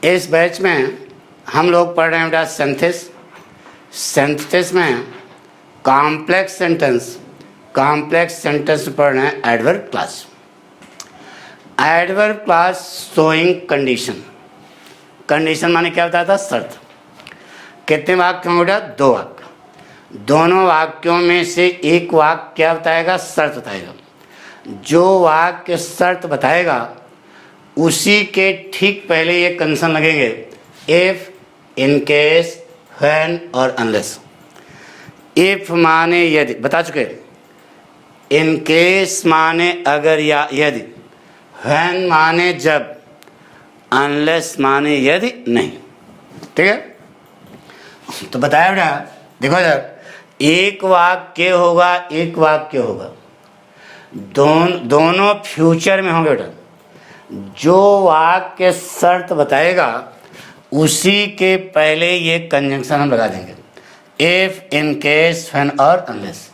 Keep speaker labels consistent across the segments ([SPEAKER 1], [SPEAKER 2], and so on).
[SPEAKER 1] इस बैच में हम लोग पढ़ रहे हैं बेटा सिंथेसिस। सिंथेसिस में कॉम्प्लेक्स सेंटेंस पढ़ रहे हैं adverb class. Adverb class showing condition. Condition माने क्या बताया था? शर्त। कितने वाक्य होंगे बेटा? 2 वाक्य। दोनों वाक्यों में से एक वाक्य क्या बताएगा? शर्त बताएगा। जो वाक्य शर्त बताएगा उसी के ठीक पहले ये कंडीशन लगेंगे, इफ, इन केस, व्हेन और अनलेस। इफ माने यदि, बता चुके। इन केस माने अगर या यदि, व्हेन माने जब, अनलेस माने यदि नहीं। ठीक है, तो बताया बेटा। देखो जब एक वाक्य होगा, एक वाक्य होगा, दोनों फ्यूचर में होंगे बेटा। जो वाक्य शर्त बताएगा उसी के पहले ये कंजंक्शन हम लगा देंगे, इफ, इन केस, व्हेन और अनलेस।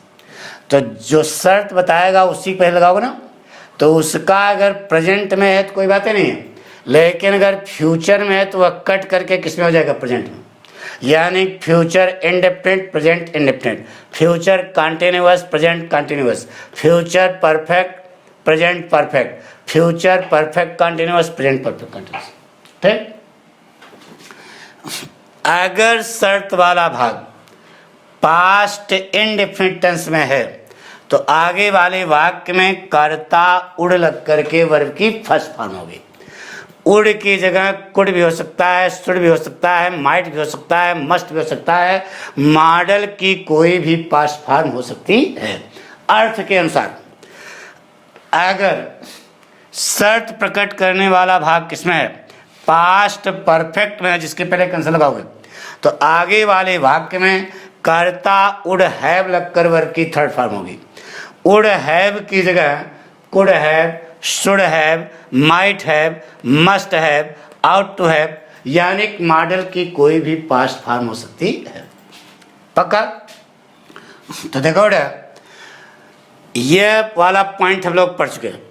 [SPEAKER 1] तो जो शर्त बताएगा उसी के पहले लगाओगे ना, तो उसका अगर प्रेजेंट में है तो कोई बात नहीं है, लेकिन अगर फ्यूचर में है तो वह कट करके किस में हो जाएगा? प्रेजेंट में। यानी future indefinite, present indefinite, future continuous, present continuous, future perfect, present perfect, future perfect continuous, present perfect continuous. ठीक। अगर शर्त वाला भाग पास्ट इंडेफिनिट टेंस में है तो आगे वाले वाक्य में कर्ता उड़ लग करके वर्ब की फर्स्ट फॉर्म होगी। उड़ की जगह कुड भी हो सकता है, शुड भी हो सकता है, माइट भी हो सकता है, मस्ट भी हो सकता है, मॉडल की कोई भी पास्ट फॉर्म हो सकती है अर्थ के अनुसार। अगर शर्त प्रकट करने वाला भाग किसमें है? पास्ट परफेक्ट में है, जिसके पहले कंस लगाओगे तो आगे वाले वाक्य में कर्ता वुड हैव लगकर वर्ब की थर्ड फॉर्म होगी। वुड हैव की जगह could have, should have, might have, must have, ought to have, यानी मॉडल की कोई भी पास्ट फॉर्म हो सकती है। पक्का? तो देखो बेटा, ये वाला पॉइंट हम लोग पढ़ चुके हैं।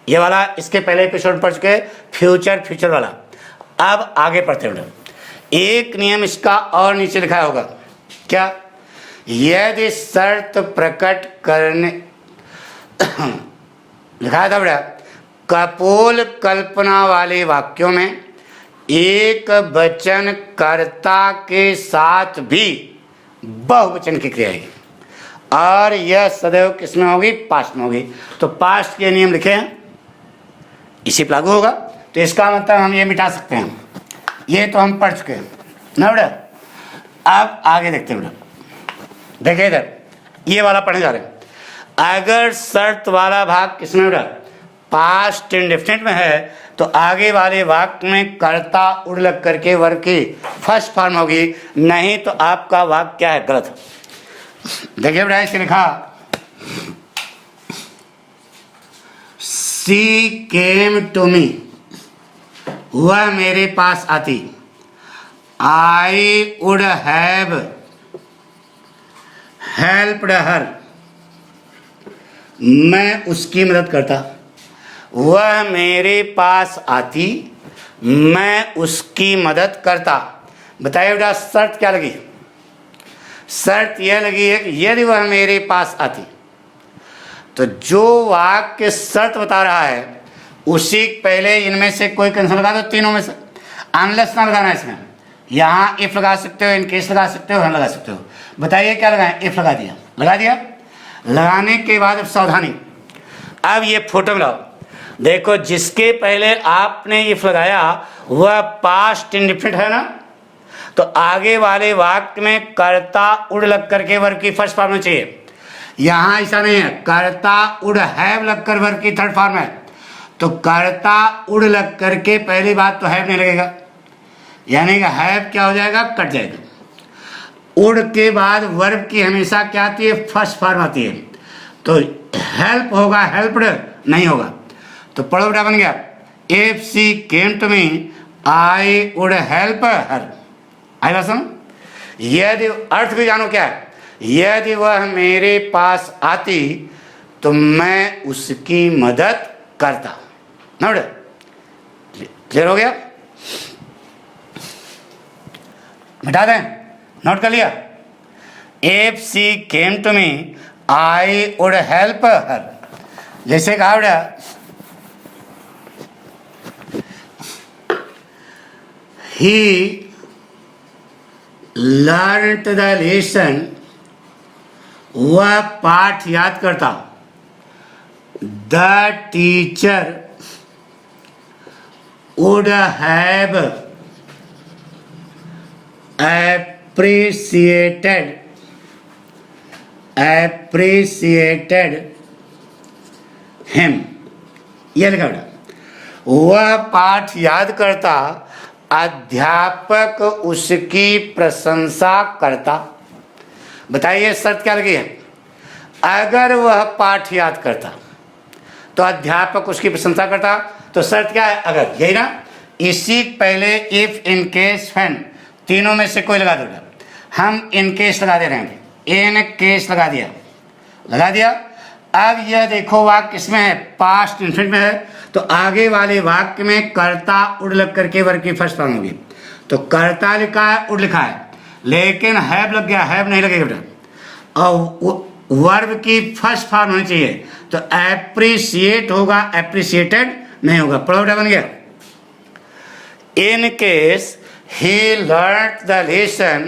[SPEAKER 1] ये वाला इसके पहले एपिसोड पढ़ चुके हैं, फ्यूचर वाला। अब आगे पढ़ते हैं बेटा। एक नियम इसका और नीचे लिखा होगा, क्या? यदि शर्त प्रकट करने लिखा था बेटा, कपोल कल्पना वाले वाक्यों में एक वचन कर्ता के साथ भी बहुवचन की क्रिया है और यह सदैव किसमें होगी? पास्ट में होगी। तो पास्ट के नियम लिखे हैं, इसी पर लागू होगा। तो इसका मतलब हम ये मिटा सकते हैं, ये तो हम पढ़ चुके हैं ना बेटा। अब आगे देखते हैं बेटा। देखिए इधर ये वाला पढ़ने जा रहे हैं। अगर शर्त वाला भाग किसमें बेटा? पास्ट इंडेफिनिट में है तो आगे वाले वाक्य में कर्ता उड़ लग करके वर्ब की फर्स्ट फॉर्म होगी, नहीं तो आपका वाक्य क्या है? गलत। देखिए बेटा, इसे लिखा, शी केम टू मी, वह मेरे पास आती। आई वुड हैव हेल्प्ड हर, मैं उसकी मदद करता। वह मेरे पास आती, मैं उसकी मदद करता। बताइए बेटा, शर्त क्या लगी? शर्त यह लगी है कि यदि वह मेरे पास आती, तो जो वाक्य शर्त बता रहा है उसी पहले इनमें से कोई कंडीशन लगा दो, तीनों में से। अनलेस ना लगाना इसमें, यहाँ इफ लगा सकते हो, इन केस लगा सकते हो, लगा सकते हो। बताइए क्या लगाएं? इफ लगा दिया। लगा दिया, लगाने के बाद अब सावधानी, अब ये फोटो में लाओ। देखो, जिसके पहले आपने इफ लगाया वह पास्ट इंडेफिनिट है ना, तो आगे वाले वाक्य में कर्ता उड़ लग करके वर्ब की फर्स्ट फॉर्म में चाहिए। यहाँ ऐसा नहीं है, कर्ता उड़ हैव लग कर वर्ब की थर्ड फॉर्म है, तो कर्ता उड़ लग करके पहली बात तो हैव नहीं लगेगा, यानी कि हैव क्या हो जाएगा? कट जाएगा। उड़ के बाद वर्ब की हमेशा क्या आती है? फर्स्ट फॉर्म आती है। तो हेल्प होगा, हेल्प्ड नहीं होगा। तो पढ़ो बेटा, बन गया, if she came to me I would help her. आई बात समझ? यदि अर्थ भी जानो क्या है, यदि वह मेरे पास आती तो मैं उसकी मदद करता ना बेटा। क्लियर हो गया? मिटा दें, नोट कर लिया। If she came to me I would help her. जैसे कहा बेटा, ही लर्नड द लेसन, वह पाठ याद करता। The teacher would have appreciated him। यह लिखा बेटा, वह पाठ याद करता, अध्यापक उसकी प्रशंसा करता। बताइए शर्त क्या लगी है? अगर वह पाठ याद करता तो अध्यापक उसकी प्रशंसा करता, तो शर्त क्या है? अगर, यही ना। इसी पहले इफ, इन केस, व्हेन, तीनों में से कोई लगा दो। हम इन केस लगा दे रहे हैं, इन केस लगा दिया। अब यह देखो वाक्य किसमें है? पास्ट इंफिनिट में है। तो आगे वाले वाक्य में कर्ता उड लग करके वर्ग की फर्स्ट फॉर्म होगी। तो कर्ता लिखा है, उड लिखा है, लेकिन हैव लग गया, हैव नहीं लगेगा बेटा। और वर्ब की फर्स्ट फॉर्म होनी चाहिए, तो एप्रिसिएट होगा, एप्रिसिएटेड नहीं होगा। पढ़ो बेटा, बन गया। In case he learnt the lesson,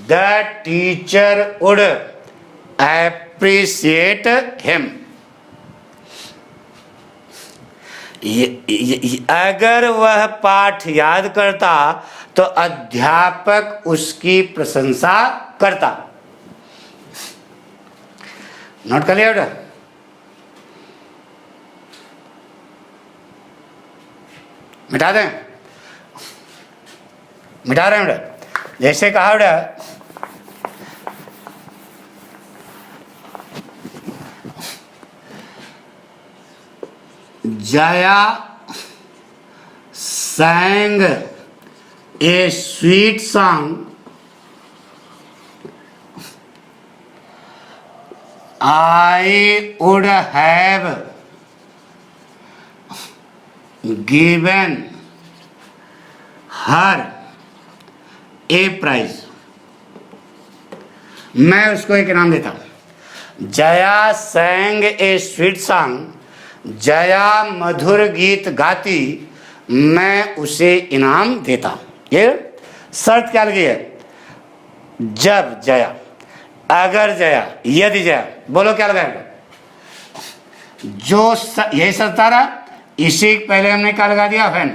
[SPEAKER 1] the teacher would appreciate him। अगर वह पाठ याद करता तो अध्यापक उसकी प्रशंसा करता। नोट कर लिया बेटा? मिटा दें, मिटा रहे हैं बेटा। जैसे कहा बेटा, Jaya sang a sweet song, I would have given her a prize. मैं उसको एक इनाम देता हूं। Jaya sang a sweet song, Jaya मधुर गीत गाती, मैं उसे इनाम देता हूं। ये शर्त क्या लगी है? जब जया, अगर जया, यदि जया। बोलो क्या लगाएगा? जो यही शर्त आ रहा, इसी पहले हमने क्या लगा दिया? व्हेन।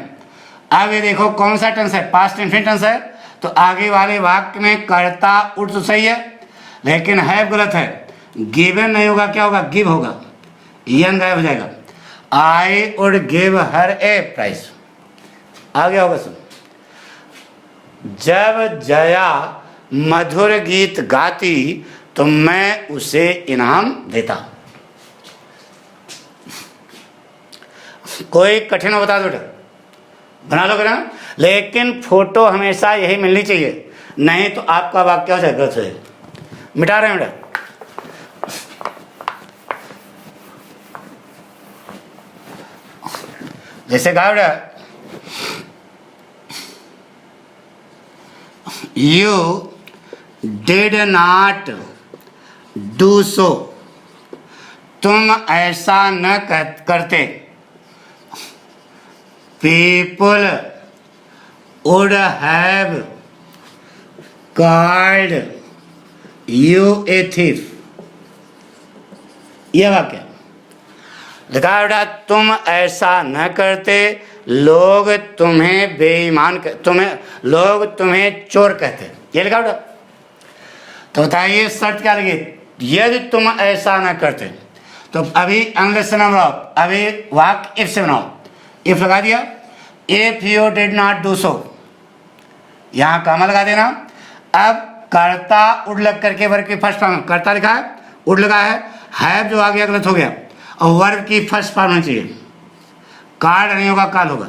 [SPEAKER 1] अब ये देखो कौन सा टेंस है? पास्ट इंफिनिट टेंस है। तो आगे वाले वाक्य में कर्ता उड तो सही है, लेकिन है गलत है। गिवन नहीं होगा, क्या होगा? गिव होगा, यन गायब हो जाएगा। I would give her a prize. आगे होगा सुन, जब जया मधुर गीत गाती तो मैं उसे इनाम देता। कोई कठिन हो बता दो बेटा, बना लो ना। लेकिन फोटो हमेशा यही मिलनी चाहिए, नहीं तो आपका वाक्य हो जाए गलत हो जाए। मिटा रहे हैं बेटा। जैसे कहा बेटा, you did not do so, तुम ऐसा न करते। People would have called you a thief। यह वाक्य लिखा बेटा, तुम ऐसा न करते, लोग तुम्हें बेईमान, लोग तुम्हें चोर कहते। ये लिखा बेटा। तो बताइए शर्त क्या लगी? यदि तुम ऐसा न करते, तो अभी अनलेस से ना बनाओ, अभी वाक्य इफ से बनाओ। इफ लगा दिया, if you did not do so, यहां कामा लगा देना। अब कर्ता उड लग करके वर्ग की फर्स्ट फॉर्म, कर्ता लिखा है, उड लगा है जो आ गया गलत हो गया, और वर्ग की फर्स्ट फॉर्म होनी चाहिए। कार्ड नहीं होगा, काल होगा।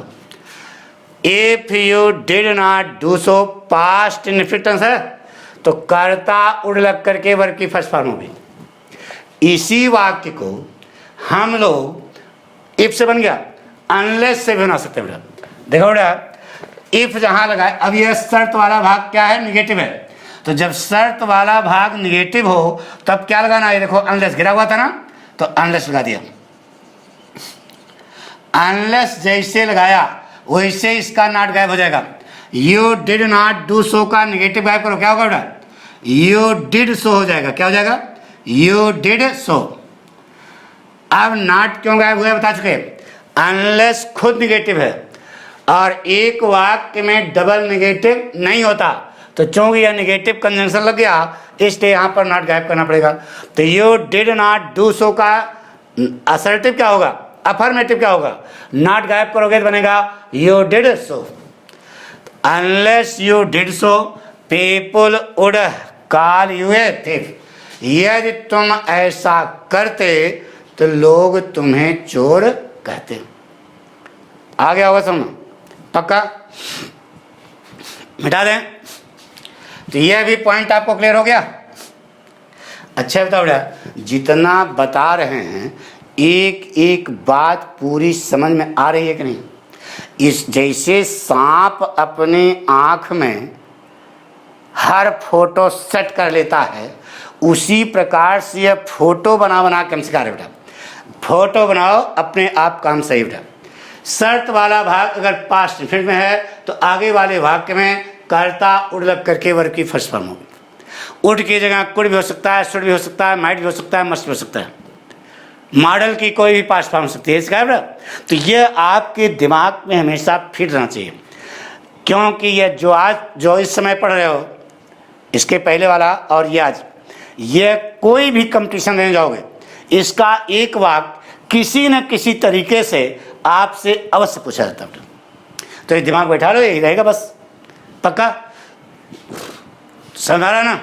[SPEAKER 1] If you did not do so past infinite है, तो कर्ता उड लग करके वर्ग की फर्स्ट फॉर्म होगी। इसी वाक्य को हम लोग इफ से बन गया, अनलेस से भी बना सकते हैं बेटा। देखो बेटा, इफ जहां लगाए, अब यह शर्त वाला भाग क्या है, निगेटिव है, तो जब शर्त वाला भाग निगेटिव हो तब क्या लगाना है, देखो अनलेस गिरा हुआ था ना, तो अनलेस लगा दिया। अनलेस जैसे लगाया वैसे इसका नॉट गायब हो जाएगा। You did not do so का निगेटिव गायब करो, क्या होगा बेटा, यू डिड सो हो जाएगा, क्या हो जाएगा, यू डिड सो। अब नॉट क्यों गायब हुआ बता चुके, अनलेस खुद निगेटिव है और एक वाक्य में डबल निगेटिव नहीं होता, तो चूंकि यह निगेटिव कंजंक्शन लग गया इसलिए यहां पर नॉट गायब करना पड़ेगा। तो you did not do so का असर्टिव क्या होगा, अफर्मेटिव क्या होगा, नॉट गायब करोगे तो बनेगा you did so. Unless you did so people would call U A thief, यदि तुम ऐसा करते तो लोग तुम्हें चोर कहते। आ गया होगा समझ, पक्का, मिटा दें। तो यह भी पॉइंट आपको क्लियर हो गया। अच्छा बताओ बेटा, जितना बता रहे हैं एक एक बात पूरी समझ में आ रही है कि नहीं। इस जैसे सांप अपने आँख में हर फोटो सेट कर लेता है, उसी प्रकार से यह फोटो बना बना के हम सिखा रहे बेटा। फोटो बनाओ, अपने आप काम सही बेटा। शर्त वाला भाग अगर पास्ट डिफिनिट में है तो आगे वाले वाक्य में कर्ता उड़ लग करके वर्ग की फर्स्ट फॉर्म होगी। उड की जगह कुड भी हो सकता है, शुड भी हो सकता है, माइट भी हो सकता है, मस्ट भी हो सकता है। मॉडल की कोई भी पास्ट फॉर्म हो सकती है इसका बेटा। तो यह आपके दिमाग में हमेशा फिट रहना चाहिए, क्योंकि यह जो इस समय पढ़ रहे हो, इसके पहले वाला और ये आज, यह कोई भी कंपटीशन देने जाओगे, इसका एक वाक्य किसी न किसी तरीके से आपसे अवश्य पूछा जाता है। तो ये दिमाग बैठा लो, यही रहेगा बस, पक्का समझ रहा ना।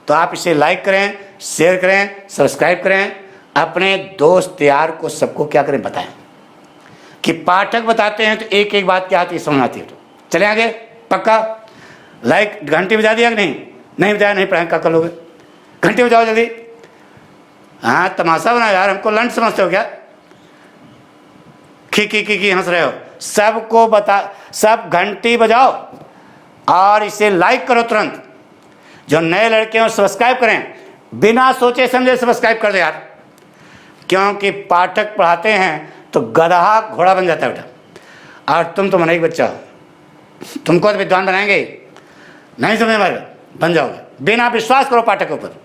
[SPEAKER 1] तो आप इसे लाइक करें, शेयर करें, सब्सक्राइब करें, अपने दोस्त यार को सबको क्या करें बताएं कि पाठक बताते हैं तो एक एक बात क्या आती है समझ आती है। चले आगे, पक्का लाइक, घंटी बजा दिया कि नहीं, नहीं बजाया नहीं पढ़ाएं, क्या कर लोगे, घंटी बजाओ जल्दी। हाँ तमाशा बना यार, हमको लंच समझते हो क्या, की हंस रहे हो। सबको बता, सब घंटी बजाओ और इसे लाइक करो तुरंत। जो नए लड़के हैं सब्सक्राइब करें, बिना सोचे समझे सब्सक्राइब कर दो यार, क्योंकि पाठक पढ़ाते हैं तो गधा घोड़ा बन जाता है बेटा। और तुम तो मन एक बच्चा हो, तुमको तो विद्वान बनाएंगे नहीं, समझ में बन जाओगे। बिना विश्वास करो पाठक के ऊपर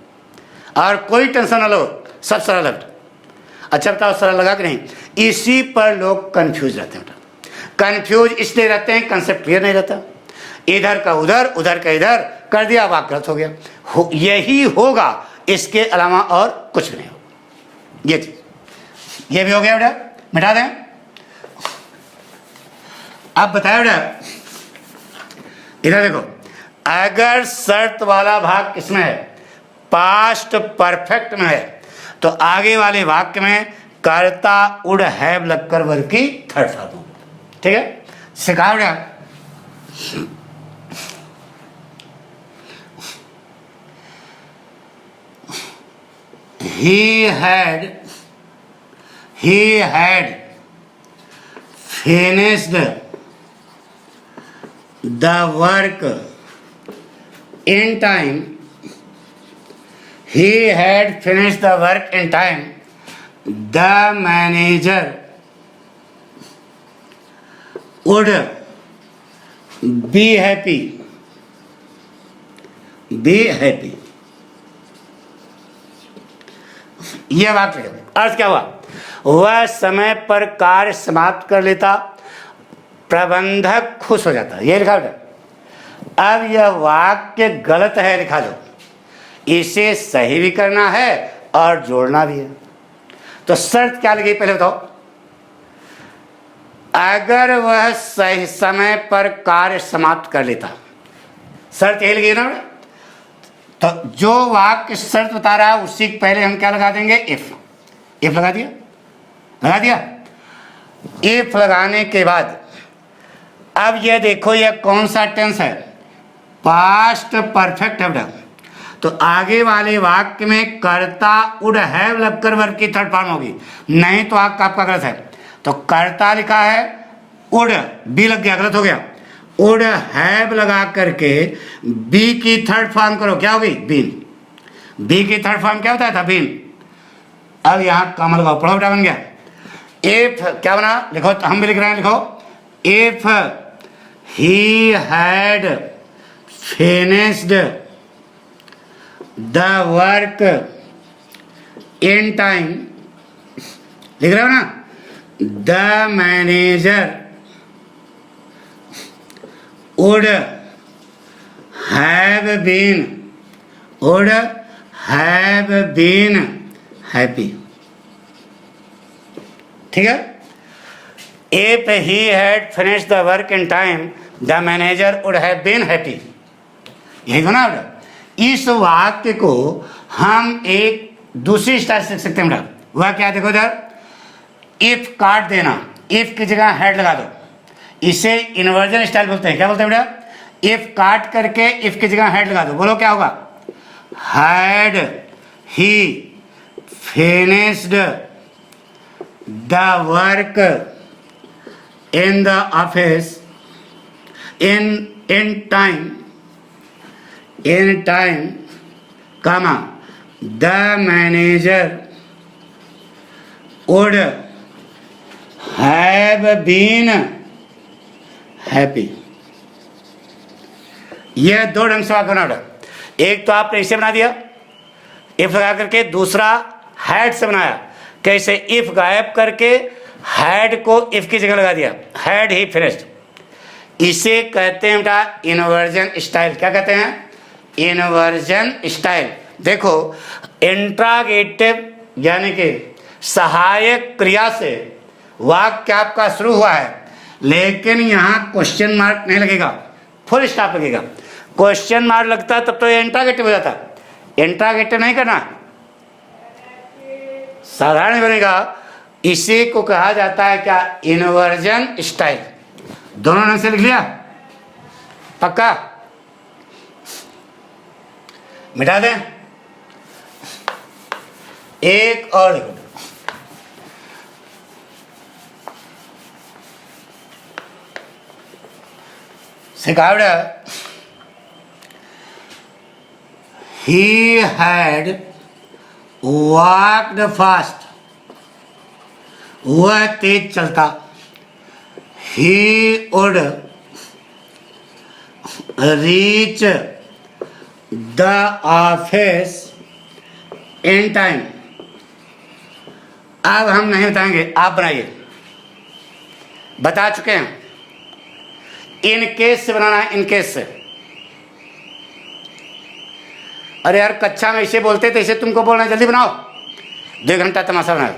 [SPEAKER 1] और कोई टेंशन न लो, सब सरल है। अच्छा बताओ सरल लगा कि नहीं। इसी पर लोग कंफ्यूज रहते हैं बेटा। कंफ्यूज इसलिए रहते हैं कंसेप्ट क्लियर नहीं रहता, इधर का उधर उधर का इधर कर दिया, वाक्य गलत हो गया। यही होगा, इसके अलावा और कुछ नहीं होगा। ये चीज ये भी हो गया बेटा, मिटा दें। अब बताया बेटा, इधर देखो, अगर शर्त वाला भाग किसमें है, पास्ट परफेक्ट में है, तो आगे वाले वाक्य में कर्ता वुड हैव लगकर वर्ग की थर्ड फॉर्म। ठीक है, सिखा बेटा। He had finished the work in time. He had finished the work in time. The manager would be happy. Be happy. यह वाक्य अर्थ क्या हुआ, वह समय पर कार्य समाप्त कर लेता, प्रबंधक खुश हो जाता। ये लिखा बेटा। अब यह वाक्य गलत है, लिखा दो, इसे सही भी करना है और जोड़ना भी है। तो शर्त क्या लगी पहले बताओ। अगर वह सही समय पर कार्य समाप्त कर लेता, शर्त यही लगी ना। तो जो वाक्य शर्त बता रहा है उसी पहले हम क्या लगा देंगे, इफ लगा दिया, लगा दिया। इफ लगाने के बाद अब यह देखो, यह कौन सा टेंस है, पास्ट परफेक्ट है बेटा। तो आगे वाले वाक्य में कर्ता वुड हैव लगकर वर्ग की थर्ड फॉर्म होगी, नहीं तो आपका गलत है। तो कर्ता लिखा है, वुड बी लग गया, गलत हो गया। वुड हैव लगा करके बी की थर्ड फॉर्म करो, क्या होगी? बीन। बी की थर्ड फॉर्म क्या होता था? बीन। अब यहां कॉमा लगाओ, पढ़ो बेटा, बन गया। इफ क्या बना? लिखो, हम भी लिख रहे हैं, लिखो। If he had finished the work in time, लिख रहे हो ना? The manager would have been happy। ठीक है? If he had finished the work in time, the manager would have been happy। यही तो ना बेटा। इस वाक्य को हम एक दूसरी स्टाइल से लिख सकते हैं बेटा। वह क्या? देखो इधर, इफ काट देना, इफ की जगह हेड लगा दो, इसे इन्वर्जन स्टाइल बोलते हैं। क्या बोलते हैं बेटा? इफ काट करके इफ की जगह हेड लगा दो, बोलो क्या होगा? Had he finished the work in the office in time, comma, the manager would have been happy. यह दो ढंग से वाक्य बना। एक तो आपने इसे बना दिया इफ लगा करके, दूसरा हैड से बनाया। कैसे? इफ गायब करके हैड को इफ की जगह लगा दिया, हैड ही फिनिश्ड। इसे कहते हैं बेटा इन्वर्जन स्टाइल। क्या कहते हैं? Inversion style. देखो, इंट्रागेटिव यानी कि सहायक क्रिया से वाक्य आपका शुरू हुआ है, लेकिन यहां क्वेश्चन मार्क नहीं लगेगा, फुल स्टॉप लगेगा। क्वेश्चन मार्क लगता तब तो ये इंट्रागेटिव हो जाता। इंट्रागेटिव नहीं करना, साधारण बनेगा। इसी को कहा जाता है क्या? Inversion style. दोनों ढंग से लिख लिया? पक्का? मिटा दें? एक और लिखो। सिखावड़ा, he had walked fast, वह तेज चलता। he would reach the office in time। अब हम नहीं बताएंगे, आप बनाइए। बता चुके हैं। इन केस से बनाना है, इन केस से। अरे यार, कक्षा में इसे बोलते थे, इसे तुमको बोलना है। जल्दी बनाओ, 2 घंटा तमाशा बनाओ,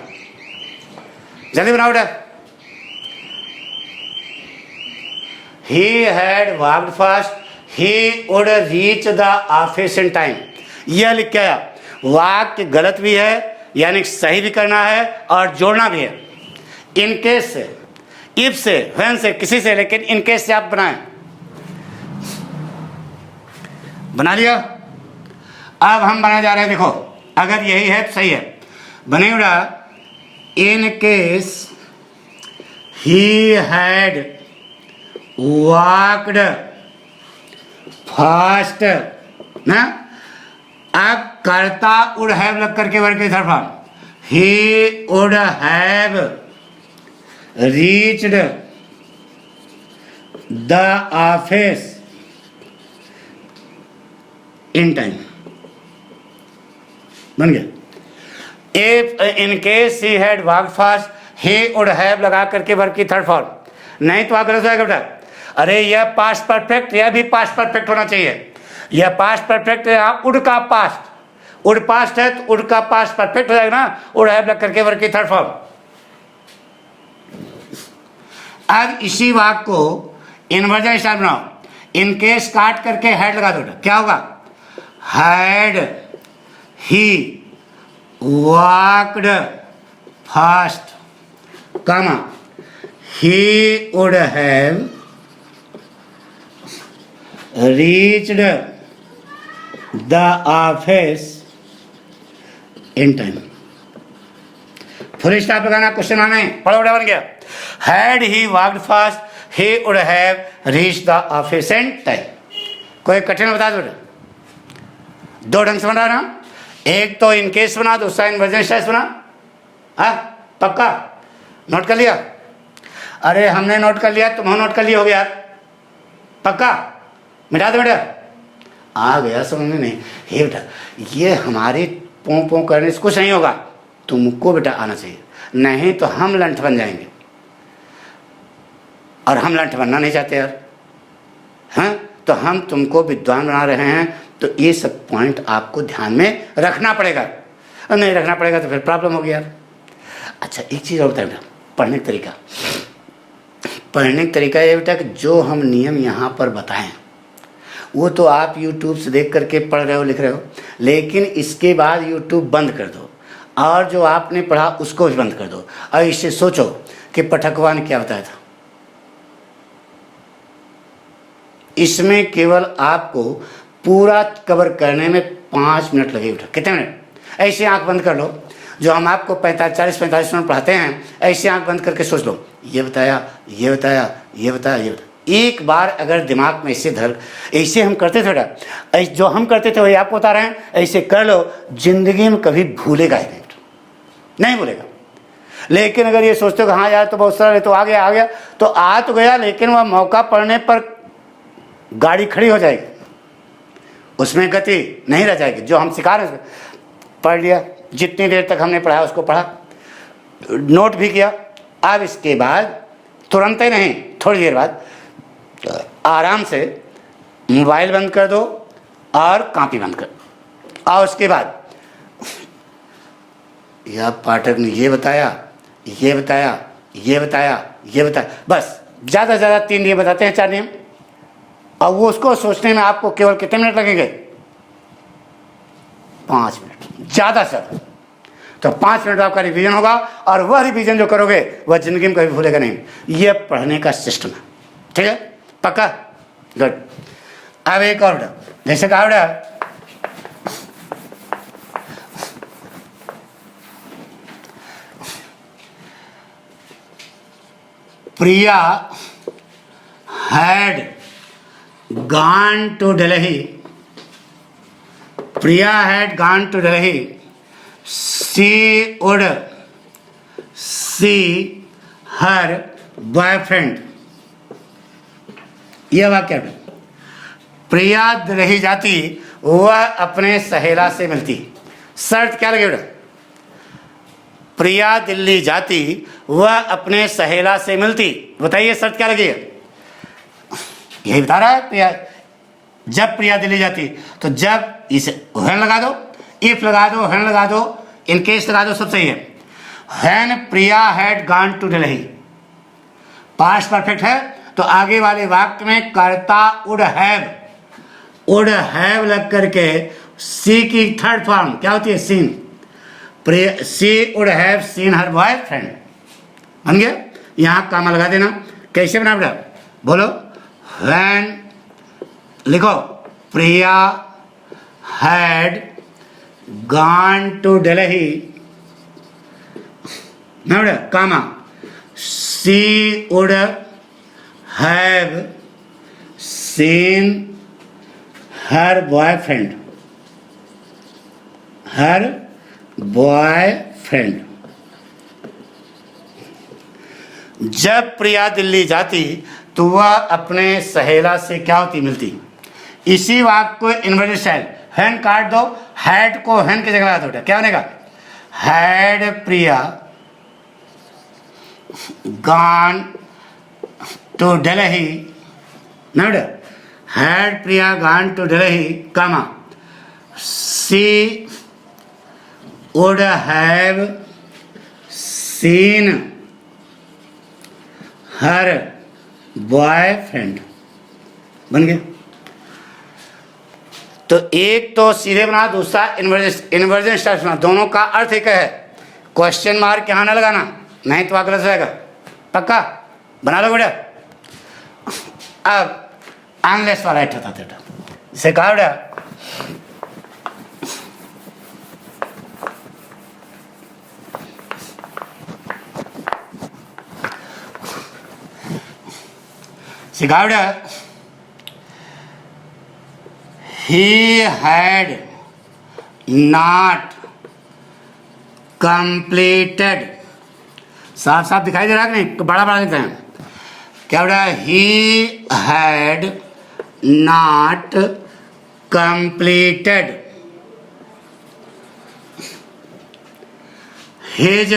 [SPEAKER 1] जल्दी बनाओ बेटा। He had walked fast, he would reach the office in time. यह लिख के आया। वाक्य गलत भी है, यानी सही भी करना है और जोड़ना भी है। इन केस से, इफ से, व्हेन से, किसी से, लेकिन इन केस से आप बनाएं। बना लिया? अब हम बनाने जा रहे हैं। देखो, अगर यही है तो सही है। बनेगा in case he had walked fast ना। अब कर्ता वुड हैव लग करके वर्ग की तरफ, ही would have reached the office in time। बन गया। If in case he had walked fast, he would have लगा करके वर्ग की थर्ड फॉर्म। नहीं तो गलत हो जाएगा बेटा। अरे यह पास्ट परफेक्ट, यह भी पास्ट परफेक्ट होना चाहिए। यह पास्ट परफेक्ट है, यहाँ उड का पास्ट, उड पास्ट है तो उड का पास्ट परफेक्ट हो जाएगा ना। उड हैव लग करके वर्ग की थर्ड फॉर्म। अब इसी वाक्य को इन्वर्जन स्टाइल बनाओ। इन केस काट करके हैड लगा दो, क्या होगा? Had he walked fast, comma, he would have reached the office in time. Full stop लगाना, क्वेश्चन आना है। पढ़ो, बन गया। Had he walked fast, he would have reached the office in time. कोई कठिन बता दो, दो ढंग से बना ना, एक तो इन केस बना, दूसरा इमरजेंसी बना। हाँ पक्का नोट कर लिया? अरे हमने नोट कर लिया, तुम नोट कर लिया हो यार, पक्का? मिटा दो बेटा, आ गया समझ में नहीं? हे बेटा ये हमारे पों पों करने से कुछ नहीं होगा, तुमको बेटा आना चाहिए, नहीं तो हम लंठ बन जाएंगे, और हम लंठ बनना नहीं चाहते यार। हाँ तो हम तुमको विद्वान बना रहे हैं, तो ये सब पॉइंट आपको ध्यान में रखना पड़ेगा, और नहीं रखना पड़ेगा तो फिर प्रॉब्लम होगी यार। अच्छा एक चीज़ और बताए बेटा, पढ़ने का तरीका। पढ़ने का तरीका ये बेटा कि जो हम नियम यहाँ पर बताएं वो तो आप YouTube से देख करके पढ़ रहे हो, लिख रहे हो, लेकिन इसके बाद YouTube बंद कर दो और जो आपने पढ़ा उसको भी बंद कर दो, और इससे सोचो कि पठकवा ने क्या बताया था। इसमें केवल आपको पूरा कवर करने में 5 मिनट लगे बेटा। कितने मिनट? ऐसे आंख बंद कर लो, जो हम आपको 40-45 मिनट पढ़ाते हैं, ऐसे आंख बंद करके सोच लो, ये बताया, ये बताया, ये बताया, ये बताया। एक बार अगर दिमाग में ऐसे धर, ऐसे हम करते थे बेटा, जो हम करते थे वही आपको बता रहे हैं, ऐसे कर लो, जिंदगी में कभी भूलेगा ही नहीं, नहीं भूलेगा। लेकिन अगर ये सोचते हो कि हाँ यार तो बहुत सारा है, तो आ गया, तो आ तो गया, लेकिन वह मौका पड़ने पर गाड़ी खड़ी हो जाएगी, उसमें गति नहीं रह जाएगी। जो हम सिखा रहे हैं पढ़ लिया, जितनी देर तक हमने पढ़ा उसको पढ़ा, नोट भी किया। अब इसके बाद तुरंत ही नहीं, थोड़ी देर बाद आराम से मोबाइल बंद कर दो और कॉपी बंद कर, और उसके बाद यह पाठक ने ये बताया, ये बताया, ये बताया, ये बताया, बस ज़्यादा से ज़्यादा 3 नियम बताते हैं, 4 नियम, और वो उसको सोचने में आपको केवल कितने मिनट लगेंगे? 5 मिनट ज़्यादा से ज़्यादा। तो 5 मिनट आपका रिवीजन होगा, और वह रिवीजन जो करोगे वह जिंदगी में कभी भूलेगा नहीं। यह पढ़ने का सिस्टम है, ठीक है? पक्का? गुड। अब एक और बेटा, जैसे कहा बेटा प्रिया had gone to Delhi. Priya had gone to Delhi. She would see her boyfriend. यह वाक्य है, प्रिया दिल्ली जाती, वह अपने सहेला से मिलती। शर्त क्या लगे बेटा? प्रिया दिल्ली जाती, वह अपने सहेला से मिलती। बताइए शर्त क्या लगी है? यही बता रहा है प्रिया, जब प्रिया दिल्ली जाती, तो जब इसे व्हेन लगा दो, इफ लगा दो, व्हेन लगा दो, इन केस लगा दो, सब सही है। When Priya had gone to Delhi, past perfect है, तो आगे वाले वाक्य में कर्ता वुड हैव लग करके सी की थर्ड फॉर्म क्या होती है? Seen. She would have seen her boyfriend, बन गया। यहाँ कामा लगा देना। कैसे बना बेटा? बोलो। व्हेन लिखो, Priya had gone to Delhi, ना बेटा, comma, she would have seen her boyfriend, her boyfriend. जब प्रिया दिल्ली जाती तो वह अपने सहेला से क्या होती? मिलती। इसी वाक्य को इन्वर्टेड स्टाइल, हैन काट दो, हैड को हैन की जगह लगा दो, क्या बनेगा? Had Priya gone to Delhi, ना बेटा, had Priya gone to Delhi, comma, she would have seen her boyfriend, बन गया। तो एक तो सीधे बना, दूसरा इन्वर्जन स्टाइल बना, दोनों का अर्थ एक है। क्वेश्चन मार्क यहाँ ना लगाना, नहीं तो गलत रहेगा। पक्का? बना लो बेटा। अब अनलेस वाला था बेटा, इसे कहा बेटा सिखाओ बेटा। ही हैड नॉट कंप्लीटेड, साफ साफ दिखाई दे रहा है कि नहीं, बड़ा बड़ा लिखते हैं क्या बेटा? ही had not completed his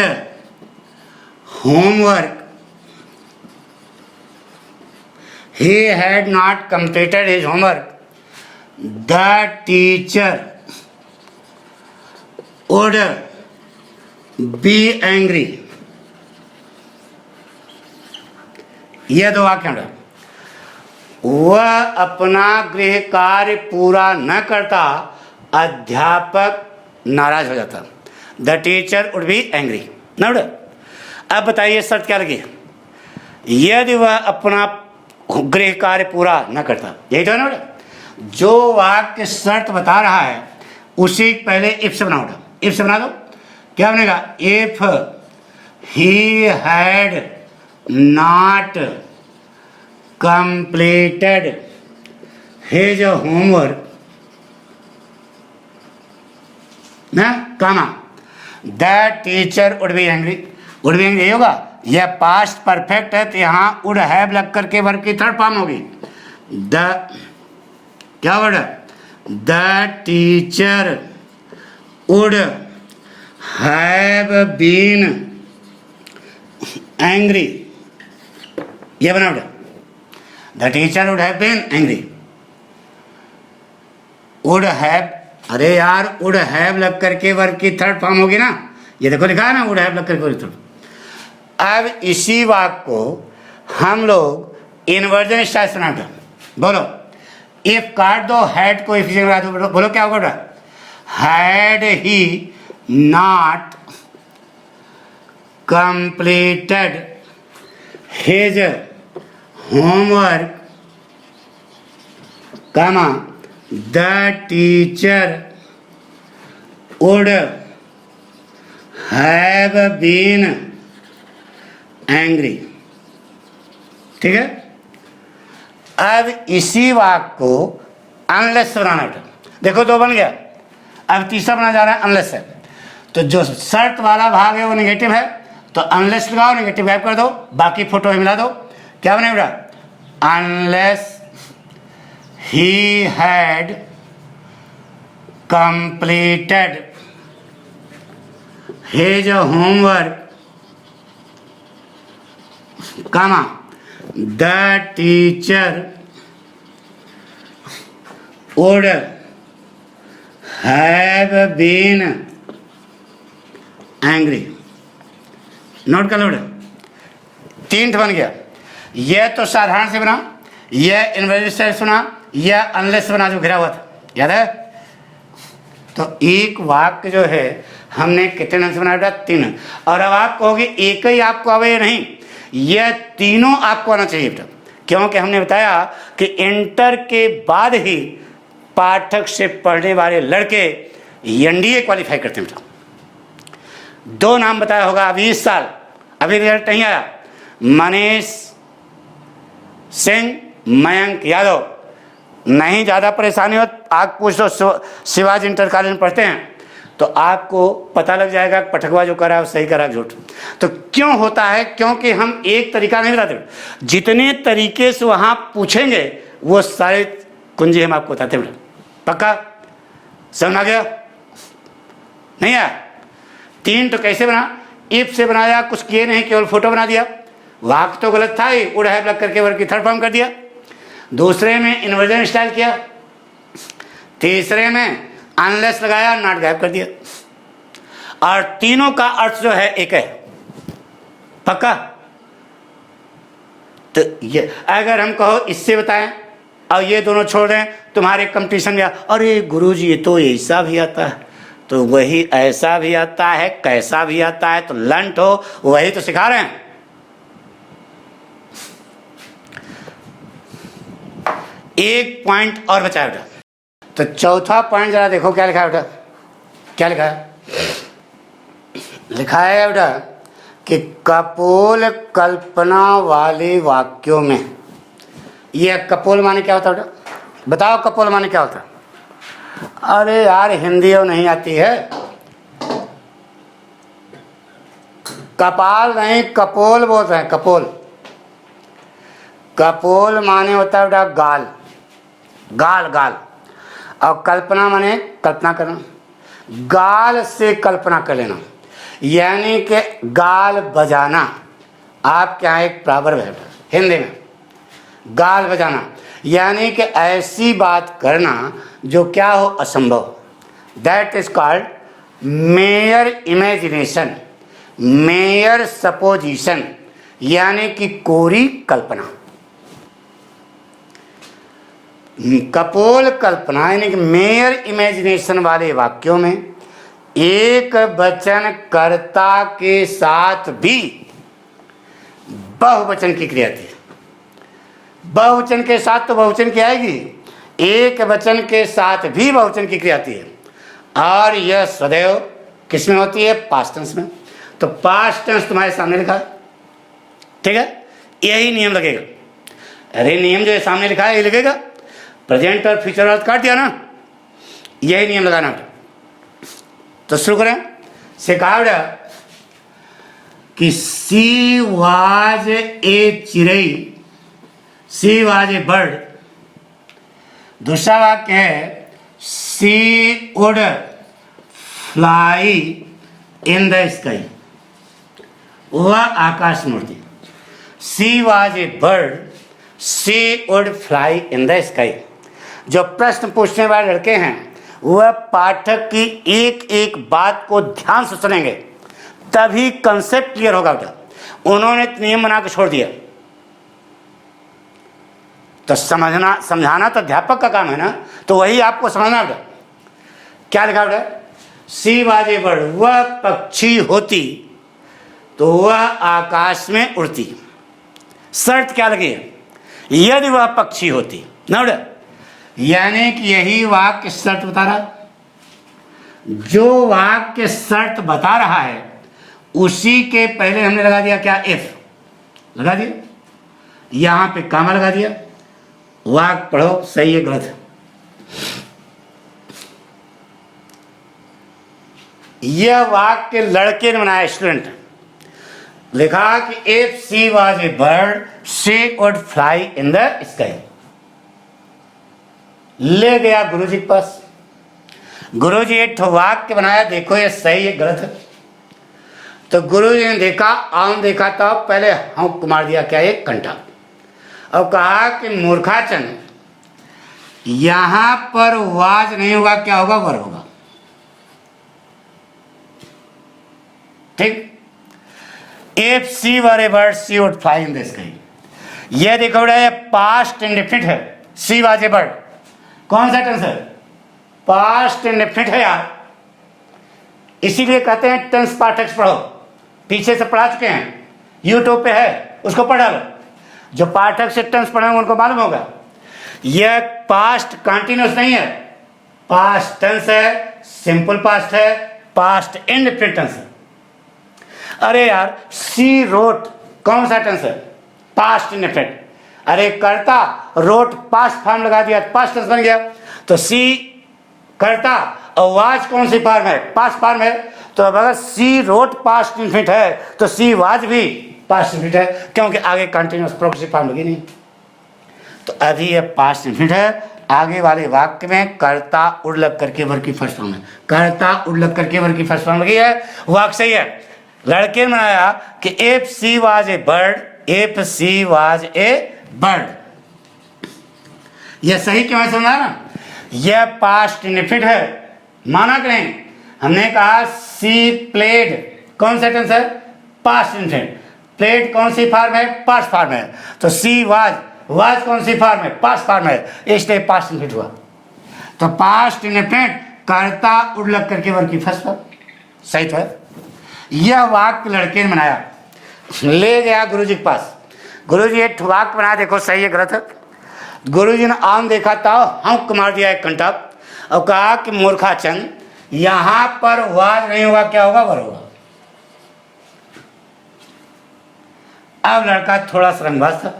[SPEAKER 1] homework. He had not completed his homework. The teacher would be angry. ये दो वाक्य हैं। वह अपना गृह कार्य पूरा न करता, अध्यापक नाराज हो जाता। The teacher would be angry ना बेटा। अब बताइए शर्त क्या लगी? यदि वह अपना गृह कार्य पूरा न करता, यही तो है ना बेटा। जो वाक्य शर्त बता रहा है उसी पहले इफ से बनाओ। इफ से बना दो, क्या बनेगा? If he had not completed his homework ना, comma the teacher would be angry. Would be angry होगा। यह पास्ट परफेक्ट है तो यहाँ वुड हैव लग करके वर्ब की थर्ड फॉर्म होगी। द क्या word? The teacher would have been angry, ये बना बेटा। The teacher would have been angry. Would have, अरे यार वुड हैव लग करके वर्ब की थर्ड फॉर्म होगी ना, ये देखो लिखा है ना, वुड हैव लग करके वर्ब थर्ड। अब इसी वाक्य को हम लोग इन्वर्जन स्टाइल से बनाते हैं। बोलो, इफ काट दो हैड को इफ से बना दो, बोलो क्या होगा? Had he not completed his homework, comma the teacher would have been angry. ठीक है। अब इसी वाक्य को अनलेस बनाना है। देखो दो बन गया, अब तीसरा बना जा रहा है अनलेस है। तो जो शर्त वाला भाग है वो नेगेटिव है, तो अनलेस लगाओ, नेगेटिव गायब कर दो, बाकी फोटो मिला दो। क्या बने बेटा? Unless he had completed his homework, comma the teacher would have been angry. Note कर लो बेटा, तीन बन गया। यह तो साधारण से बना, यह इन्वर्स से बना, यह अनलेस से बना जो घिरा हुआ था, याद है? तो एक वाक्य जो है हमने कितने ढंग से बनाया बेटा? तीन। और अब आपको होगी एक ही आपको आवे नहीं, यह तीनों आपको आना चाहिए बेटा, क्योंकि हमने बताया कि इंटर के बाद ही पाठक से पढ़ने वाले लड़के एनडीए क्वालिफाई करते हैं बेटा। दो नाम बताया होगा अभी इस साल, अभी रिजल्ट नहीं आया, मनीष सिंह, मयंक यादव। नहीं ज़्यादा परेशानी हो आप पूछ लो, शिवाजी इंटर कॉलेज में पढ़ते हैं तो आपको पता लग जाएगा पठकवा जो करा है वो सही करा झूठ। तो क्यों होता है? क्योंकि हम एक तरीका नहीं बताते, जितने तरीके से वहाँ पूछेंगे वो सारे कुंजी हम आपको बताते हैं। पक्का समझ आ गया? नहीं आया? तीन तो कैसे बना? इफ से बनाया, कुछ किए नहीं, केवल फोटो बना दिया। वाक्य तो गलत था ही, वुड हैव लग करके वर्ब की थर्ड फॉर्म कर दिया। दूसरे में इन्वर्जन स्टाइल किया, तीसरे में अनलेस लगाया, नॉट गायब कर दिया। और तीनों का अर्थ जो है एक है। पक्का? तो ये अगर हम कहो इससे बताएं और ये दोनों छोड़ दें, तुम्हारे कंपटीशन में अरे गुरुजी ये तो ऐसा भी आता है, तो वही ऐसा भी आता है, कैसा भी आता है, तो लंट हो वही तो सिखा रहे हैं। एक पॉइंट और बचा बेटा, तो चौथा पॉइंट जरा देखो क्या लिखा है बेटा। क्या लिखा है? लिखा है बेटा कि कपोल कल्पना वाले वाक्यों में ये कपोल माने क्या होता है बेटा? बताओ कपोल माने क्या होता है? अरे यार हिंदी और नहीं आती है। कपाल नहीं कपोल बोलते हैं, कपोल। कपोल माने होता है बेटा गाल, गाल गाल। और कल्पना माने कल्पना करना, गाल से कल्पना कर लेना, यानी कि गाल बजाना। आपके यहाँ एक प्रॉवर्ब है हिंदी में, गाल बजाना, यानी कि ऐसी बात करना जो क्या हो असंभव। That is called mayor imagination, mayor supposition, यानी कि कोरी कल्पना। कपोल कल्पना यानी कि मेयर इमेजिनेशन वाले वाक्यों में एक वचन कर्ता के साथ भी बहुवचन की क्रिया थी। बहुवचन के साथ तो बहुवचन की आएगी, एक वचन के साथ भी बहुवचन की क्रिया आती है, और यह सदैव किसमें होती है? पास्ट टेंस में। तो पास्ट टेंस तुम्हारे सामने लिखा है, ठीक है? यही नियम लगेगा। अरे नियम जो है सामने लिखा है यही लगेगा। प्रेजेंट और फ्यूचर अर्थ काट दिया ना, यही नियम लगाना। तो शुरू करें। सिखावड़ा कि सी वाज ए चिड़ई, सी वाज ए बर्ड। दूसरा वाक्य है she would fly in the sky, वह आकाश में उड़ती। She was a bird, she would fly in the sky. जो प्रश्न पूछने वाले लड़के हैं वह पाठक की एक एक बात को ध्यान से सुनेंगे, तभी कंसेप्ट क्लियर होगा बेटा। उन्होंने नियम बना के छोड़ दिया, तो समझना समझाना तो अध्यापक का काम है ना, तो वही आपको समझना बेटा। क्या लिखा बेटा? सी वाज ए बर्ड, वह पक्षी होती तो वह आकाश में उड़ती। शर्त क्या लगी है? यदि वह पक्षी होती ना बेटा, यानी कि यही वाक्य शर्त बता रहा है। जो वाक्य शर्त बता रहा है उसी के पहले हमने लगा दिया क्या? एफ लगा दिया, यहां पे कामा लगा दिया। वाक्य पढ़ो, सही है गलत है? यह वाक्य लड़के ने बनाया, स्टूडेंट लिखा कि if C was a bird she would fly in the sky. ले गया गुरुजी के पास, गुरुजी एक वाक्य बनाया, देखो ये सही है गलत है? तो गुरुजी ने देखा, आम देखा, तो पहले हम मार दिया क्या? एक कंटा। और कहा कि मूर्खाचन, यहां पर वाज नहीं होगा, क्या होगा? वर होगा। ठीक? If she were a bird she would fly in the sky. यह देखो बेटा, ये पास्ट इंडेफिनिट है। सी वाज ए बर्ड, कौन सा टेंस है? पास्ट इंडेफिनिट है यार, इसीलिए कहते हैं टेंस पाठक पढ़ो। पीछे से पढ़ा चुके हैं, यूट्यूब पे है, उसको पढ़ा लो। जो पाठक से टेंस पढ़ेंगे उनको मालूम होगा यह पास्ट कंटिन्यूअस नहीं है, पास्ट टेंस है, सिंपल पास्ट है, पास्ट इंडेफिनिट टेंस है। अरे यार सी रोट कौन सा टेंस है? Past indefinite. अरे करता रोट पास्ट फॉर्म लगा दिया, पास्ट टेंस बन गया। तो सी करता और वाज कौन सी फॉर्म है? पास्ट फॉर्म है। तो अब अगर सी रोट पास्ट इंडेफिनिट है तो सी वाज भी पास्ट इंडेफिनिट है, क्योंकि आगे कंटिन्यूअस प्रोग्रेसिव फॉर्म लगी नहीं। तो अभी ये पास्ट इंडेफिनिट है। आगे वाले वाक्य में कर्ता उड़ लग करके वर्ग की फर्स्ट फॉर्म है, कर्ता उड़ लग करके वर्ग की फर्स्ट फॉर्म लगी है, वाक्य सही है। लड़के ने बनाया कि if C was a bird, if C was a bird. यह सही क्यों है समझा ना? यह पास्ट इंडेफिनिट है, माना कि नहीं? हमने कहा सी प्लेड, कौन सा टेंस है? Past indefinite. प्लेड कौन सी फॉर्म है? पास्ट फॉर्म है। तो सी वाज, वाज कौन सी फॉर्म है? पास्ट फॉर्म है, इसलिए पास्ट इंडेफिनिट हुआ। तो पास्ट इंडेफिनिट कर्ता उड़ लग करके वर्ग की फर्स्ट फॉर्म, सही तो है। यह वाक्य लड़के ने बनाया, ले गया गुरुजी के पास। गुरुजी एक वाक्य बनाया, देखो सही है गलत है? गुरुजी ने आम देखा था, हम मार दिया एक कंटा और कहा कि मूर्खाचंद, यहां पर वाज नहीं होगा, क्या होगा? वर होगा। अब लड़का थोड़ा सा रंगबाज था,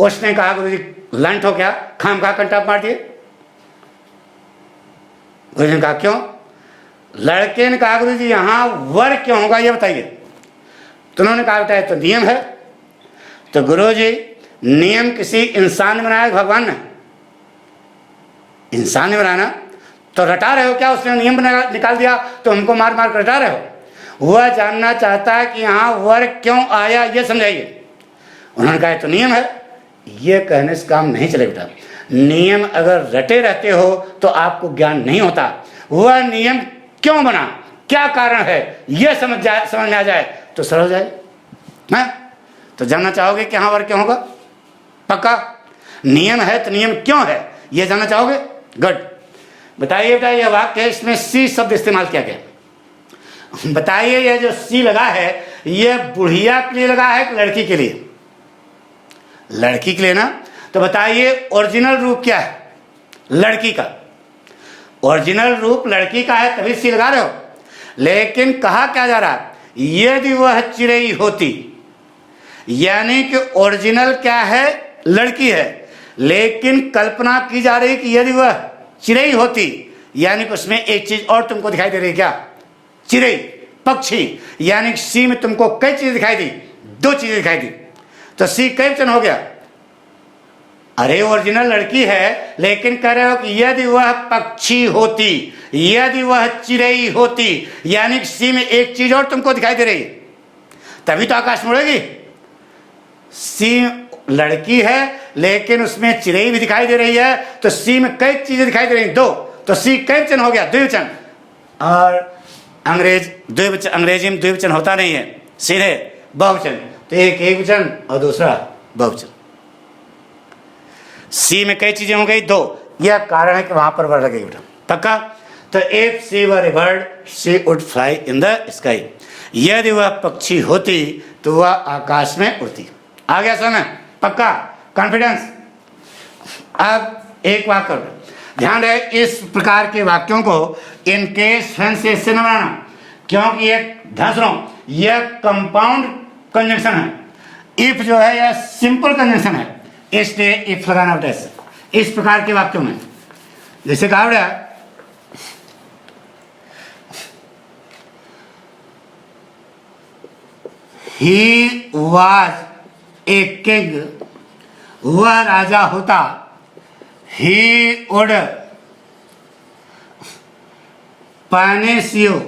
[SPEAKER 1] उसने कहा गुरु जी लंट हो क्या, खाम खा कंटाप मार दिए। गुरु जी ने कहा क्यों? लड़के ने कहा गुरु जी यहाँ वर क्यों होगा ये बताइए। तो उन्होंने कहा बेटा तो नियम है। तो गुरु जी नियम किसी इंसान ने बनाया, भगवान ने? इंसान ने बनाना, तो रटा रहे हो क्या? उसने नियम बना निकाल दिया तो हमको मार मार कर रटा रहे हो? वह जानना चाहता है कि यहाँ वर क्यों आया ये समझाइए। उन्होंने कहा तो नियम है। ये कहने से काम नहीं चले बेटा। नियम अगर रटे रहते हो तो आपको ज्ञान नहीं होता। वह नियम क्यों बना, क्या कारण है, यह समझ में आ जाए तो सरल हो जाए। है तो जानना चाहोगे कि हाँ वर क्यों होगा? पक्का? नियम है तो नियम क्यों है ये जानना चाहोगे? गुड। बताइए बेटा यह वाक्य है, इसमें सी शब्द इस्तेमाल किया गया। बताइए यह जो सी लगा है यह बुढ़िया के लिए लगा है कि लड़की के लिए? लड़की के लिए ना। तो बताइए ओरिजिनल रूप क्या है लड़की का? ओरिजिनल रूप लड़की का है तभी सी लगा रहे हो। लेकिन कहा क्या जा रहा है, यदि वह चिड़ई होती, यानी कि ओरिजिनल क्या है लड़की है, लेकिन कल्पना की जा रही कि यदि वह चिड़ई होती, यानी कि उसमें एक चीज और तुमको दिखाई दे रही है। क्या? चिड़ई, पक्षी, यानी सी में तुमको कई चीजें दिखाई दी, दो चीजें दिखाई दी, तो सी कई वचन हो गया। अरे ओरिजिनल लड़की है लेकिन कह रहे हो कि यदि वह पक्षी होती, यदि वह चिड़ई होती, यानी कि सी में एक चीज और तुमको दिखाई दे रही, तभी तो आकाश में उड़ेगी। सी लड़की है लेकिन उसमें चिड़ई भी दिखाई दे रही है, तो सी में कई चीजें दिखाई दे रही, दो, तो सी कई वचन हो गया, द्विवचन। और अंग्रेजी में द्विवचन होता नहीं है, सीधे बहुवचन। तो एक वचन और दूसरा बहुवचन। सी में कई चीजें हो गई, दो। यह कारण है कि वहां पर वर्ड लगेगी बेटा। पक्का? तो if she were a bird she would fly in the sky. यदि वह पक्षी होती तो वह आकाश में उड़ती। आ गया समझ? पक्का? कॉन्फिडेंस? अब एक वाक्य ध्यान रहे, इस प्रकार के वाक्यों को इनके सेंस से न बनाना, क्योंकि ये ध्यान सुनो, यह कंपाउंड कंजंक्शन है। इफ जो है यह सिंपल कंजंक्शन है, इसलिए इफ लगाना बेटा इस प्रकार के वाक्यों में। जैसे कहा बेटा ही वाज ए किंग, वह राजा होता, ही वुड पनिश यू।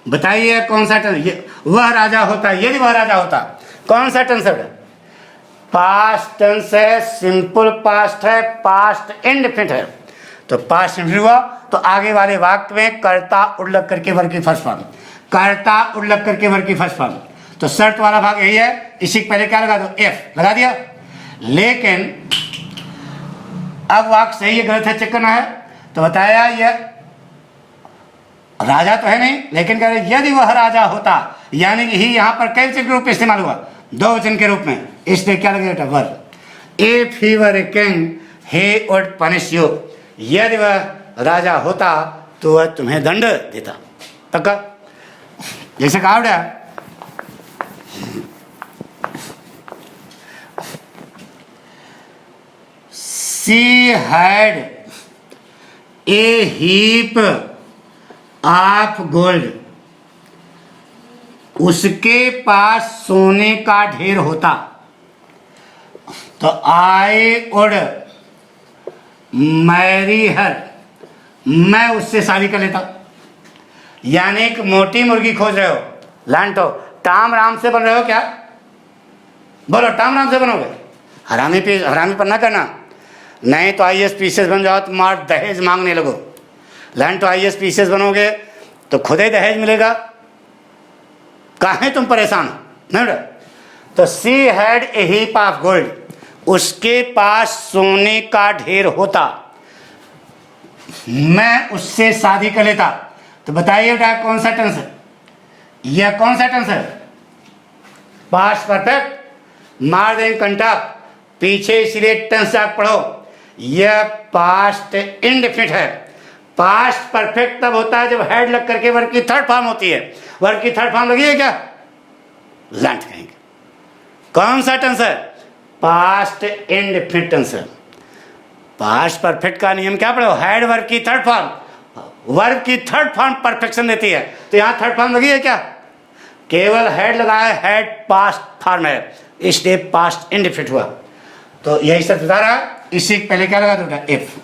[SPEAKER 1] बताइए कौन सा टेंस? वह राजा होता, यदि वह राजा होता, कौन सा टेंस है? पास्ट टेंस है, सिंपल पास्ट है, पास्ट इंडेफिनिट है। तो पास्ट इंडेफिनिट हुआ तो आगे वाले वाक्य में कर्ता उल्लख करके वर्ग की फर्स्ट फॉर्म, कर्ता उल्लख करके वर्ग की फर्स्ट फॉर्म। तो शर्त वाला भाग यही है। इसी के पहले क्या लगा दो? एफ लगा दिया। लेकिन अब वाक्य सही है गलत है चेक करना है। तो बताया यह राजा तो है नहीं, लेकिन कह रहे यदि वह राजा होता, यानी कि ही यहां पर कई वचन के रूप में इस्तेमाल हुआ, दो वचन के रूप में, इसलिए क्या लगेगा verb. If he were a king he would punish you. यदि वह राजा होता तो वह तुम्हें दंड देता। पक्का? जैसे कहा बेटा she had a heap of gold, उसके पास सोने का ढेर होता, तो आई वुड मैरी हर, मैं उससे शादी कर लेता। यानी कि मोटी मुर्गी खोज रहे हो, लांटो टाम राम से बन रहे हो क्या? बोलो टाम राम से बनोगे? हरामी पर ना करना, नहीं तो आईएएस पीसीएस बन जाओ तो मार दहेज मांगने लगो। लांटो आईएएस पीसीएस बनोगे तो खुद ही दहेज मिलेगा, काहे तुम परेशान हो? नहीं। तो she had a heap of gold, उसके पास सोने का ढेर होता, मैं उससे शादी कर लेता। तो बताइए बेटा कौन सा टेंस है? यह कौन सा टेंस है? Past perfect. मार देंगे कंटाप पीछे, इसलिए टेंस आप पढ़ो। यह पास्ट इंडेफिनिट है। पास्ट परफेक्ट तब होता है जब हेड लग करके वर्ग की थर्ड फॉर्म होती है। वर्ग की थर्ड फॉर्म लगी है क्या? लांट कहेंगे। कौन सा टेंस है? पास्ट इंडेफिनिट टेंस है। पास्ट परफेक्ट का नियम क्या पढ़ो? हैड वर्ब की थर्ड फॉर्म, वर्ब की थर्ड फॉर्म परफेक्शन देती है। तो यहाँ थर्ड फॉर्म लगी है क्या? केवल हैड लगा है, हैड पास्ट फॉर्म है, इसलिए पास्ट इंडेफिनिट हुआ। तो यही सब बता रहा है। इसी पहले क्या लगा था? इफ।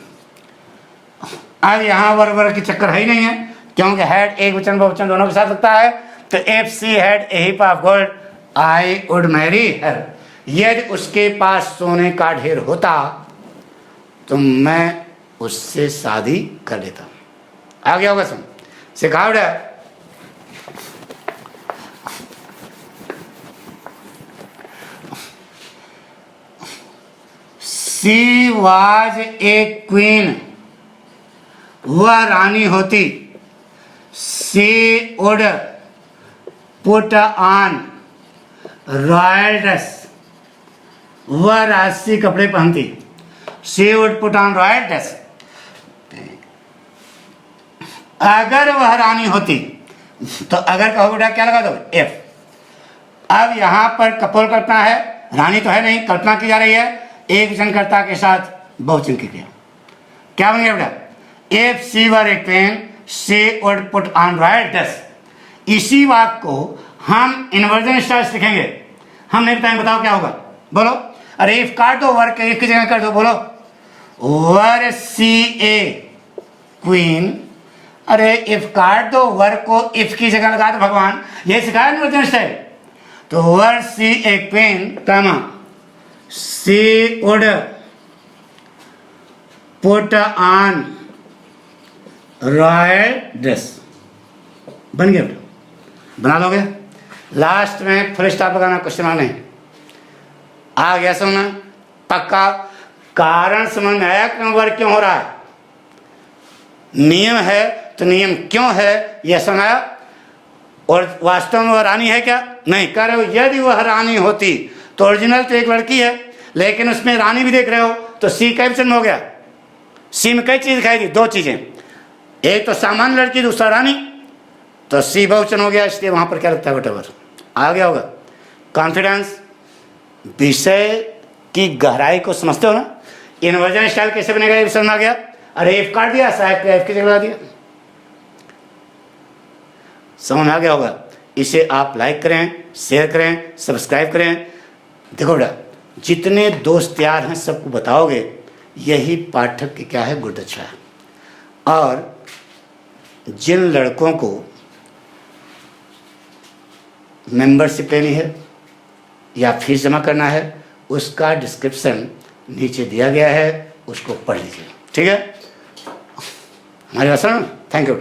[SPEAKER 1] अब यहाँ वर्ब की चक्कर है ही नहीं है, क्योंकि हैड एक वचन बहुवचन दोनों के साथ लगता है। तो if she had a heap of gold I would marry her, यदि उसके पास सोने का ढेर होता तो मैं उससे शादी कर लेता। आगे होगा सुन, सिखावट है। सी वाज ए क्वीन, वह रानी होती। She would put on royal dress, वह राजसी कपड़े पहनती। She would put on royal dress. अगर वह रानी होती, तो अगर कहो बेटा क्या लगा दो? इफ। अब यहां पर कपोल कल्पना है, रानी तो है नहीं, कल्पना की जा रही है एक वचनकर्ता के साथ बहुवचन की क्रिया। क्या बन गया बेटा? If she were a queen she would put on royal dress. इसी वाक्य को हम इन्वर्जन स्टाइल से लिखेंगे, हम नहीं बताएंगे। बताओ क्या होगा? बोलो। अरे इफ काट दो, वर्क इफ की जगह कर दो। बोलो, वर सी ए क्वीन। अरे इफ काट दो, वर्क को इफ की जगह लगा दो। भगवान ये सिखाया इन्वर्जन स्टाइल। तो were she a queen comma she would put on royal dress. बन गया बेटा? बना लोगे? लास्ट में फुल स्टॉप लगाना, क्वेश्चन मार्क नहीं। आ गया समझ? पक्का? कारण समझ में आया क्यों वर्क क्यों हो रहा है? नियम है तो नियम क्यों है यह समझाया। और वास्तव में वह रानी है क्या? नहीं। कह रहे हो यदि वह रानी होती, तो ओरिजिनल तो एक लड़की है, लेकिन उसमें रानी भी देख रहे हो, तो सी कई वचन में हो गया। सी में कई चीज दिखाई दी, दो चीजें, एक तो सामान्य लड़की, दूसरा रानी, तो सी बहुवचन हो गया, इसलिए वहां पर क्या लगता है बेटा? आ गया होगा। कॉन्फिडेंस, विषय की गहराई को समझते हो ना? इन्वर्जन स्टाइल कैसे बनेगा ये समझ आ गया। अरे इफ काट दिया, साहब एफ की जगह लगा दिया, समझ आ गया होगा। इसे आप लाइक करें, शेयर करें, सब्सक्राइब करें। देखो बेटा, जितने दोस्त यार हैं सबको बताओगे, यही पाठक की क्या है? गुड अच्छा है। और जिन लड़कों को मेंबरशिप लेनी है या फीस जमा करना है, उसका डिस्क्रिप्शन नीचे दिया गया है, उसको पढ़ लीजिए। ठीक है? हमारी बात सुनो। Thank you.